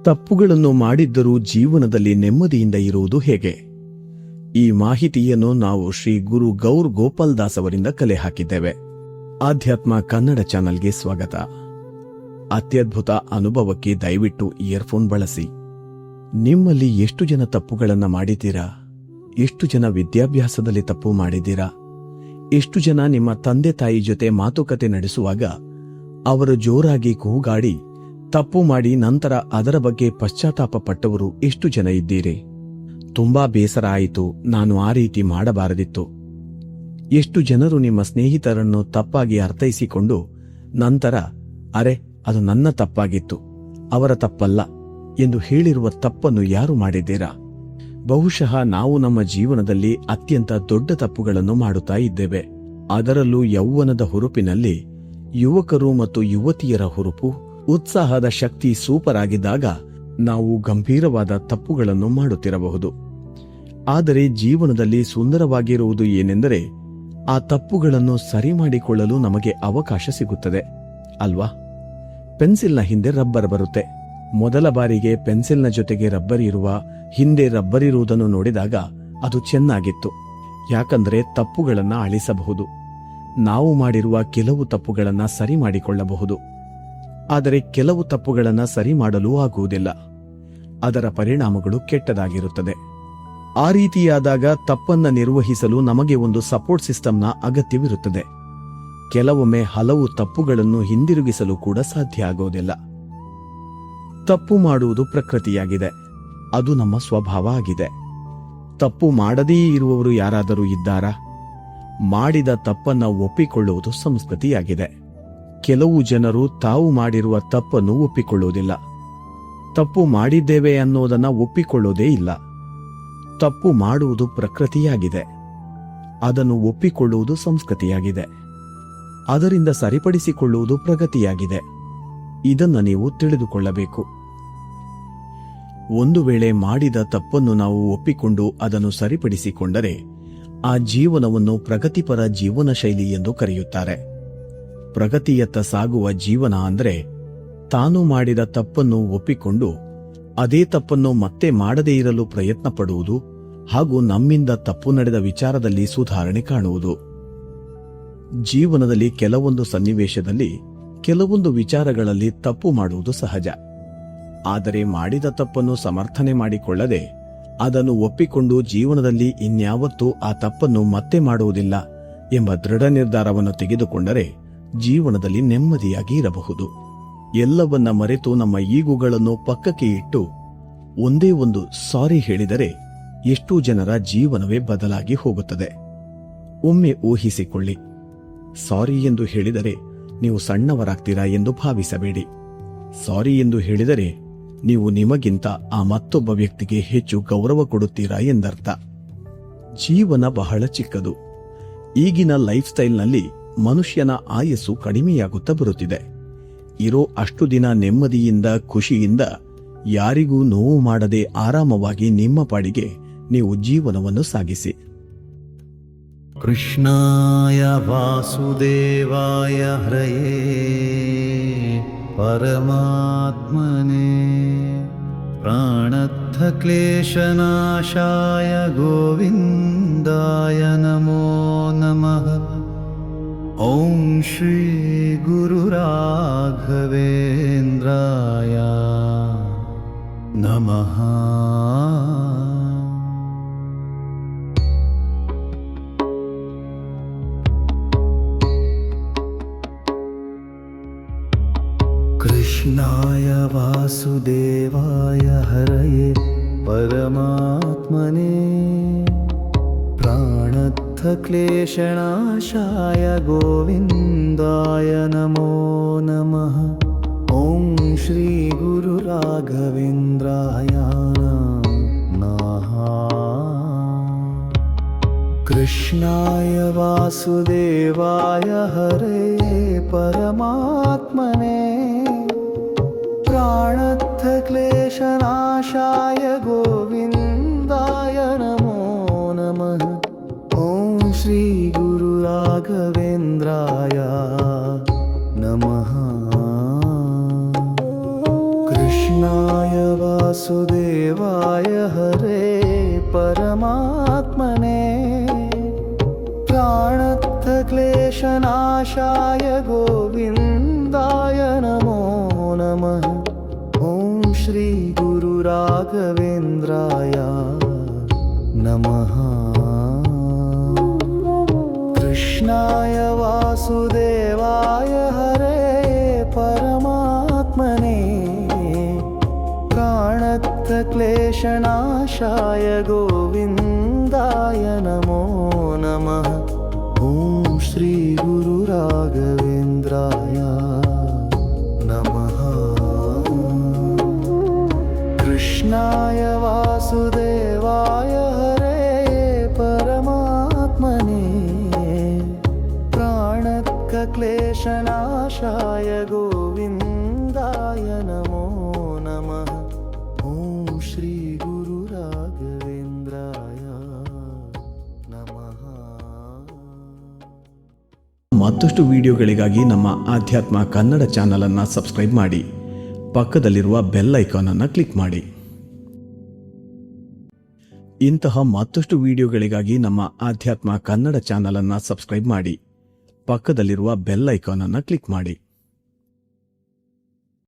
ತಪ್ಪುಗಳನ್ನು ಮಾಡಿದ್ದರೂ ಜೀವನದಲ್ಲಿ ನೆಮ್ಮದಿಯಿಂದ ಇರುವುದು ಹೇಗೆ? ಈ ಮಾಹಿತಿಯನ್ನು ನಾವು ಶ್ರೀ ಗುರು ಗೌರ್ ಗೋಪಾಲ್ ದಾಸ್ ಅವರಿಂದ ಕಲೆ ಹಾಕಿದ್ದೇವೆ. ಆಧ್ಯಾತ್ಮ ಕನ್ನಡ ಚಾನಲ್ಗೆ ಸ್ವಾಗತ. ಅತ್ಯದ್ಭುತ ಅನುಭವಕ್ಕೆ ದಯವಿಟ್ಟು ಇಯರ್ಫೋನ್ ಬಳಸಿ. ನಿಮ್ಮಲ್ಲಿ ಎಷ್ಟು ಜನ ತಪ್ಪುಗಳನ್ನು ಮಾಡಿದ್ದೀರಾ? ಎಷ್ಟು ಜನ ವಿದ್ಯಾಭ್ಯಾಸದಲ್ಲಿ ತಪ್ಪು ಮಾಡಿದ್ದೀರಾ? ಎಷ್ಟು ಜನ ನಿಮ್ಮ ತಂದೆ ತಾಯಿ ಜೊತೆ ಮಾತುಕತೆ ನಡೆಸುವಾಗ ಅವರು ಜೋರಾಗಿ ಕೂಗಾಡಿ ತಪ್ಪು ಮಾಡಿ ನಂತರ ಅದರ ಬಗ್ಗೆ ಪಶ್ಚಾತ್ತಾಪ ಪಟ್ಟವರು ಎಷ್ಟು ಜನ ಇದ್ದೀರಿ? ತುಂಬಾ ಬೇಸರ ಆಯಿತು, ನಾನು ಆ ರೀತಿ ಮಾಡಬಾರದಿತ್ತು. ಎಷ್ಟು ಜನರು ನಿಮ್ಮ ಸ್ನೇಹಿತರನ್ನು ತಪ್ಪಾಗಿ ಅರ್ಥೈಸಿಕೊಂಡು ನಂತರ ಅರೆ ಅದು ನನ್ನ ತಪ್ಪಾಗಿತ್ತು, ಅವರ ತಪ್ಪಲ್ಲ ಎಂದು ಹೇಳಿರುವ ತಪ್ಪನ್ನು ಯಾರು ಮಾಡಿದ್ದೀರಾ? ಬಹುಶಃ ನಾವು ನಮ್ಮ ಜೀವನದಲ್ಲಿ ಅತ್ಯಂತ ದೊಡ್ಡ ತಪ್ಪುಗಳನ್ನು ಮಾಡುತ್ತಾ ಇದ್ದೇವೆ. ಅದರಲ್ಲೂ ಯೌವನದ ಹುರುಪಿನಲ್ಲಿ ಯುವಕರು ಮತ್ತು ಯುವತಿಯರ ಹುರುಪು, ಉತ್ಸಾಹದ ಶಕ್ತಿ ಸೂಪರ್ ಆಗಿದ್ದಾಗ ನಾವು ಗಂಭೀರವಾದ ತಪ್ಪುಗಳನ್ನು ಮಾಡುತ್ತಿರಬಹುದು. ಆದರೆ ಜೀವನದಲ್ಲಿ ಸುಂದರವಾಗಿರುವುದು ಏನೆಂದರೆ ಆ ತಪ್ಪುಗಳನ್ನು ಸರಿ ಮಾಡಿಕೊಳ್ಳಲು ನಮಗೆ ಅವಕಾಶ ಸಿಗುತ್ತದೆ ಅಲ್ವಾ? ಪೆನ್ಸಿಲ್ನ ಹಿಂದೆ ರಬ್ಬರ್ ಬರುತ್ತೆ. ಮೊದಲ ಬಾರಿಗೆ ಪೆನ್ಸಿಲ್ನ ಜೊತೆಗೆ ರಬ್ಬರ್ ಇರುವ ಹಿಂದೆ ರಬ್ಬರ್ ಇರುವುದನ್ನು ನೋಡಿದಾಗ ಅದು ಚೆನ್ನಾಗಿತ್ತು, ಯಾಕಂದ್ರೆ ತಪ್ಪುಗಳನ್ನು ಅಳಿಸಬಹುದು. ನಾವು ಮಾಡಿರುವ ಕೆಲವು ತಪ್ಪುಗಳನ್ನು ಸರಿ ಮಾಡಿಕೊಳ್ಳಬಹುದು. ಆದರೆ ಕೆಲವು ತಪ್ಪುಗಳನ್ನು ಸರಿ ಮಾಡಲು ಆಗುವುದಿಲ್ಲ. ಅದರ ಪರಿಣಾಮಗಳು ಕೆಟ್ಟದಾಗಿರುತ್ತದೆ. ಆ ರೀತಿಯಾದಾಗ ತಪ್ಪನ್ನ ನಿರ್ವಹಿಸಲು ನಮಗೆ ಒಂದು ಸಪೋರ್ಟ್ ಸಿಸ್ಟಮ್ನ ಅಗತ್ಯವಿರುತ್ತದೆ. ಕೆಲವೊಮ್ಮೆ ಹಲವು ತಪ್ಪುಗಳನ್ನು ಹಿಂದಿರುಗಿಸಲು ಕೂಡ ಸಾಧ್ಯ ಆಗೋದಿಲ್ಲ. ತಪ್ಪು ಮಾಡುವುದು ಪ್ರಕೃತಿಯಾಗಿದೆ, ಅದು ನಮ್ಮ ಸ್ವಭಾವ ಆಗಿದೆ. ತಪ್ಪು ಮಾಡದೇ ಇರುವವರು ಯಾರಾದರೂ ಇದ್ದಾರಾ? ಮಾಡಿದ ತಪ್ಪನ್ನ ಒಪ್ಪಿಕೊಳ್ಳುವುದು ಸಂಸ್ಕೃತಿಯಾಗಿದೆ. ಕೆಲವು ಜನರು ತಾವು ಮಾಡಿರುವ ತಪ್ಪನ್ನು ಒಪ್ಪಿಕೊಳ್ಳುವುದಿಲ್ಲ. ತಪ್ಪು ಮಾಡಿದ್ದೇವೆ ಅನ್ನೋದನ್ನ ಒಪ್ಪಿಕೊಳ್ಳೋದೇ ಇಲ್ಲ. ತಪ್ಪು ಮಾಡುವುದು ಪ್ರಕೃತಿಯಾಗಿದೆ, ಅದನ್ನು ಒಪ್ಪಿಕೊಳ್ಳುವುದು ಸಂಸ್ಕೃತಿಯಾಗಿದೆ. ಅದರಿಂದ ಸರಿಪಡಿಸಿಕೊಳ್ಳುವುದು ಪ್ರಗತಿಯಾಗಿದೆ. ಇದನ್ನು ನೀವು ತಿಳಿದುಕೊಳ್ಳಬೇಕು. ಒಂದು ವೇಳೆ ಮಾಡಿದ ತಪ್ಪನ್ನು ನಾವು ಒಪ್ಪಿಕೊಂಡು ಅದನ್ನು ಸರಿಪಡಿಸಿಕೊಂಡರೆ ಆ ಜೀವನವನ್ನು ಪ್ರಗತಿಪರ ಜೀವನ ಶೈಲಿ ಎಂದು ಕರೆಯುತ್ತಾರೆ. ಪ್ರಗತಿಯತ್ತ ಸಾಗುವ ಜೀವನ ಅಂದರೆ ತಾನು ಮಾಡಿದ ತಪ್ಪನ್ನು ಒಪ್ಪಿಕೊಂಡು ಅದೇ ತಪ್ಪನ್ನು ಮತ್ತೆ ಮಾಡದೇ ಇರಲು ಪ್ರಯತ್ನ ಪಡುವುದು ಹಾಗೂ ನಮ್ಮಿಂದ ತಪ್ಪು ನಡೆದ ವಿಚಾರದಲ್ಲಿ ಸುಧಾರಣೆ ಕಾಣುವುದು. ಜೀವನದಲ್ಲಿ ಕೆಲವೊಂದು ಸನ್ನಿವೇಶದಲ್ಲಿ ಕೆಲವೊಂದು ವಿಚಾರಗಳಲ್ಲಿ ತಪ್ಪು ಮಾಡುವುದು ಸಹಜ. ಆದರೆ ಮಾಡಿದ ತಪ್ಪನ್ನು ಸಮರ್ಥನೆ ಮಾಡಿಕೊಳ್ಳದೆ ಅದನ್ನು ಒಪ್ಪಿಕೊಂಡು ಜೀವನದಲ್ಲಿ ಇನ್ಯಾವತ್ತೂ ಆ ತಪ್ಪನ್ನು ಮತ್ತೆ ಮಾಡುವುದಿಲ್ಲ ಎಂಬ ದೃಢ ನಿರ್ಧಾರವನ್ನು ತೆಗೆದುಕೊಂಡರೆ ಜೀವನದಲ್ಲಿ ನೆಮ್ಮದಿಯಾಗಿ ಇರಬಹುದು. ಎಲ್ಲವನ್ನ ಮರೆತು ನಮ್ಮ ಈಗುಗಳನ್ನು ಪಕ್ಕಕ್ಕೆ ಇಟ್ಟು ಒಂದೇ ಒಂದು ಸಾರಿ ಹೇಳಿದರೆ ಎಷ್ಟೋ ಜನರ ಜೀವನವೇ ಬದಲಾಗಿ ಹೋಗುತ್ತದೆ. ಒಮ್ಮೆ ಊಹಿಸಿಕೊಳ್ಳಿ, ಸಾರಿ ಎಂದು ಹೇಳಿದರೆ ನೀವು ಸಣ್ಣವರಾಗ್ತೀರಾ ಎಂದು ಭಾವಿಸಬೇಡಿ. ಸಾರಿ ಎಂದು ಹೇಳಿದರೆ ನೀವು ನಿಮಗಿಂತ ಆ ಮತ್ತೊಬ್ಬ ವ್ಯಕ್ತಿಗೆ ಹೆಚ್ಚು ಗೌರವ ಕೊಡುತ್ತೀರಾ ಎಂದರ್ಥ. ಜೀವನ ಬಹಳ ಚಿಕ್ಕದು. ಈಗಿನ ಲೈಫ್ ಸ್ಟೈಲ್ನಲ್ಲಿ ಮನುಷ್ಯನ ಆಯಸ್ಸು ಕಡಿಮೆಯಾಗುತ್ತಾ ಬರುತ್ತಿದೆ. ಇರೋ ಅಷ್ಟು ದಿನ ನೆಮ್ಮದಿಯಿಂದ ಖುಷಿಯಿಂದ ಯಾರಿಗೂ ನೋವು ಮಾಡದೆ ಆರಾಮವಾಗಿ ನಿಮ್ಮ ಪಾಡಿಗೆ ನೀವು ಜೀವನವನ್ನು ಸಾಗಿಸಿ. ಕೃಷ್ಣಾಯ ವಾಸುದೇವಾಯ ಹರಯೇ ಪರಮಾತ್ಮನೇ ಪ್ರಾಣಸ್ಥ ಕ್ಲೇಶನಾಶಾಯ ಗೋವಿಂದಾಯ ನಮೋ ನಮಃ. ಓಂ ಶ್ರೀ ಗುರು ರಾಘವೇಂದ್ರಾಯ ನಮಃ. ಕೃಷ್ಣಾಯ ವಾಸುದೇವಾಯ ಹರಯೇ ಪರಮಾತ್ಮನೇ ಪ್ರಾಣಸ್ಥ ಕ್ಲೇಶನಾಶಾಯ ಗೋವಿಂದಾಯ ನಮೋ ನಮಃ. ಓಂ ಶ್ರೀ ಗುರು ರಾಘವೇಂದ್ರಾಯ ನಮಃ. ಕೃಷ್ಣಾಯ ವಾಸುದೇವಾಯ ಹರಯೇ ಪರಮಾತ್ಮನೇ ಪ್ರಾಣಸ್ಥ ಕ್ಲೇಶನಾಶಾಯ ಗೋವಿಂದಾಯ ನಮೋ ನಮಃ. ಓಂ ಶ್ರೀ ಗುರು ರಾಘವೇಂದ್ರಾಯ ನಮಃ. ಕೃಷ್ಣಾಯ वासुदेवाय हरे परमात्मने प्राणत्थक्लेशनाशाय गोविन्दाय नमो नमः ॐ श्री गुरु राघवेन्द्राय नमः कृष्णाय वासुदेवाय हरे परमात्मने प्राणत्थक्लेशनाशाय गोविन्दाय नमो नमः ॐ श्री गुरु राघवेन्द्राय नमः कृष्णाय वासुदेवाय हरे परमात्मने प्राणत्थक्लेशनाशाय गोविन्दाय नमो नमः ॐ श्री गुरु राघवेन्द्राय नमः ಮತ್ತಷ್ಟು ವಿಡಿಯೋಗಳಿಗಾಗಿ ನಮ್ಮ ಆಧ್ಯಾತ್ಮ ಕನ್ನಡ ಚಾನಲ್ ಅನ್ನು ಸಬ್ಸ್ಕ್ರೈಬ್ ಮಾಡಿ ಪಕ್ಕದಲ್ಲಿರುವ ಬೆಲ್ ಐಕಾನ್ ಅನ್ನು ಕ್ಲಿಕ್ ಮಾಡಿ. ಇಂತಹ ಮತ್ತಷ್ಟು ವಿಡಿಯೋಗಳಿಗಾಗಿ ನಮ್ಮ ಆಧ್ಯಾತ್ಮ ಕನ್ನಡ ಚಾನಲ್ ಅನ್ನು ಸಬ್ಸ್ಕ್ರೈಬ್ ಮಾಡಿ ಪಕ್ಕದಲ್ಲಿರುವ ಬೆಲ್ ಐಕಾನ್ ಅನ್ನು ಕ್ಲಿಕ್ ಮಾಡಿ.